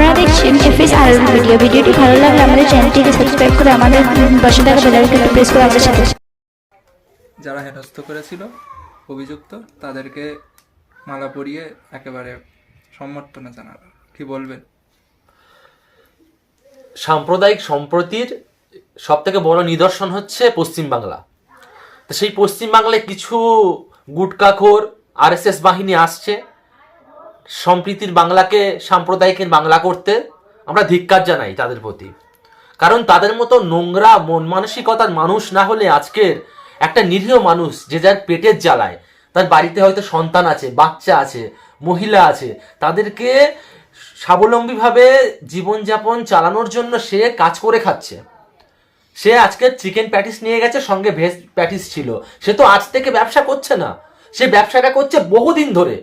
আপনারা দেখছেন এফএস আর ভিডিও। ভিডিওটি ভালো লাগলে আমাদের চ্যানেলটিকে সাবস্ক্রাইব করে আমাদের পাশে থাকা বেল আইকনটি প্রেস করে আমাদের সাথে। যারা হেনস্থ করেছিল অভিযুক্ত তাদেরকে মালা পরিয়ে একেবারে সম্বর্ধনা জানালো, কি বলবেন? সাম্প্রদায়িক সম্প্রীতির সব থেকে বড় নিদর্শন হচ্ছে পশ্চিমবাংলা। তো সেই পশ্চিমবাংলায় কিছু গুটকাখোর আরএসএস বাহিনী আসছে সম্প্রীতির বাংলাকে সাম্প্রদায়িকের বাংলা করতে। আমরা ধিক্কার জানাই তাদের প্রতি, কারণ তাদের মতো নোংরা মন মানসিকতার মানুষ না হলে আজকের একটা নিরীহ মানুষ যে যার পেটের জ্বালায়, তার বাড়িতে হয়তো সন্তান আছে, বাচ্চা আছে, মহিলা আছে, তাদেরকে স্বাবলম্বীভাবে জীবনযাপন চালানোর জন্য সে কাজ করে খাচ্ছে। সে আজকে চিকেন প্যাটিস নিয়ে গেছে, সঙ্গে ভেজ প্যাটিস ছিল। সে তো আজ থেকে ব্যবসা করছে না, সে ব্যবসাটা করছে বহুদিন ধরে।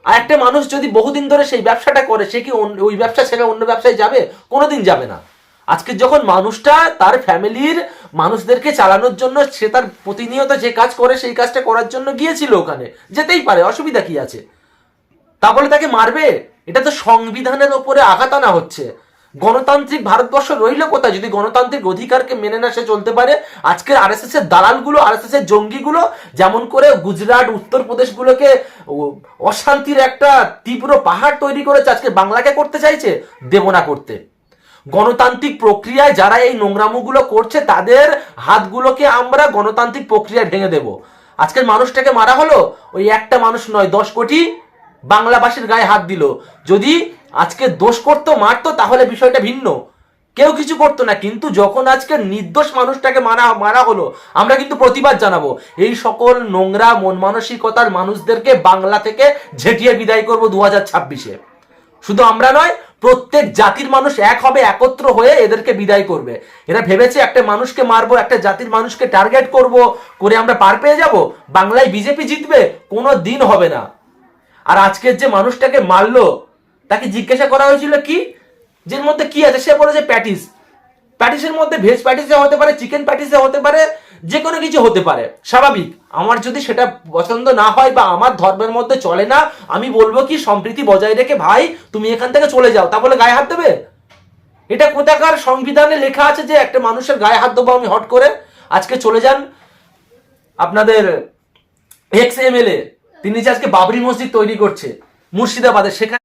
আর একটা মানুষ যদি বহুদিন ধরে সেই ব্যবসাটা করে, সে কি ওই ব্যবসা ছেড়ে অন্য ব্যবসায় যাবে? কোনোদিন যাবে না। আজকে যখন মানুষটা তার ফ্যামিলির মানুষদেরকে চালানোর জন্য সে তার প্রতিনিয়ত যে কাজ করে সেই কাজটা করার জন্য গিয়েছিল, ওখানে যেতেই পারে, অসুবিধা কি আছে? তা বলে তাকে মারবে? এটা তো সংবিধানের ওপরে আঘাত আনা হচ্ছে। গণতান্ত্রিক ভারতবর্ষ রইল কোথায় যদি গণতান্ত্রিক অধিকারকে মেনে না সে চলতে পারে? আজকের আরএসএস এর দালালগুলো, আরএসএস এর জঙ্গিগুলো যেমন করে গুজরাট, উত্তরপ্রদেশগুলোকে অশান্তির একটা তীব্র পাহাড় তৈরি করেছে, আজকে বাংলাকে করতে চাইছে। দেব না করতে। গণতান্ত্রিক প্রক্রিয়ায় যারা এই নোংরামুগুলো করছে তাদের হাতগুলোকে আমরা গণতান্ত্রিক প্রক্রিয়ায় ভেঙে দেব। আজকের মানুষটাকে মারা হলো, ওই একটা মানুষ নয়, 10 কোটি বাংলাভাষীর গায়ে হাত দিল। যদি আজকে দোষ করতো, মারতো, তাহলে বিষয়টা ভিন্ন, কেউ কিছু করতো না। কিন্তু যখন আজকে নির্দোষ মানুষটাকে মারা হলো, আমরা কিন্তু প্রতিবাদ জানাবো। এই সকল নোংরা মন মানসিকতার মানুষদেরকে বাংলা থেকে ঝেঁটিয়ে বিদায় করবো 2026-এ। শুধু আমরা নয়, প্রত্যেক জাতির মানুষ এক হবে, একত্র হয়ে এদেরকে বিদায় করবে। এরা ভেবেছে একটা মানুষকে মারবো, একটা জাতির মানুষকে টার্গেট করব, করে আমরা পার পেয়ে যাব, বাংলায় বিজেপি জিতবে? কোনো দিন হবে না। আর আজকের যে মানুষটাকে মারলো তাকে জিজ্ঞাসা করা হয়েছিল কি যের মধ্যে কি আছে, সে বলে যে প্যাটিস। প্যাটিসের মধ্যে ভেজ প্যাটিসে হতে পারে, চিকেন প্যাটিসে হতে পারে, যে কোনো কিছু হতে পারে, স্বাভাবিক। আমার যদি সেটা পছন্দ না হয় বা আমার ধর্মের মধ্যে চলে না, আমি বলবো কি সম্প্রীতি বজায় রেখে ভাই তুমি এখান থেকে চলে যাও। তা বলে গায়ে হাত দেবে? এটা কোথাকার সংবিধানে লেখা আছে যে একটা মানুষের গায়ে হাত দেবো আমি হট করে? আজকে চলে যান আপনাদের এক্স এমএলএ, তিনি যে আজকে বাবরি মসজিদ তৈরি করছে মুর্শিদাবাদে, সেখানে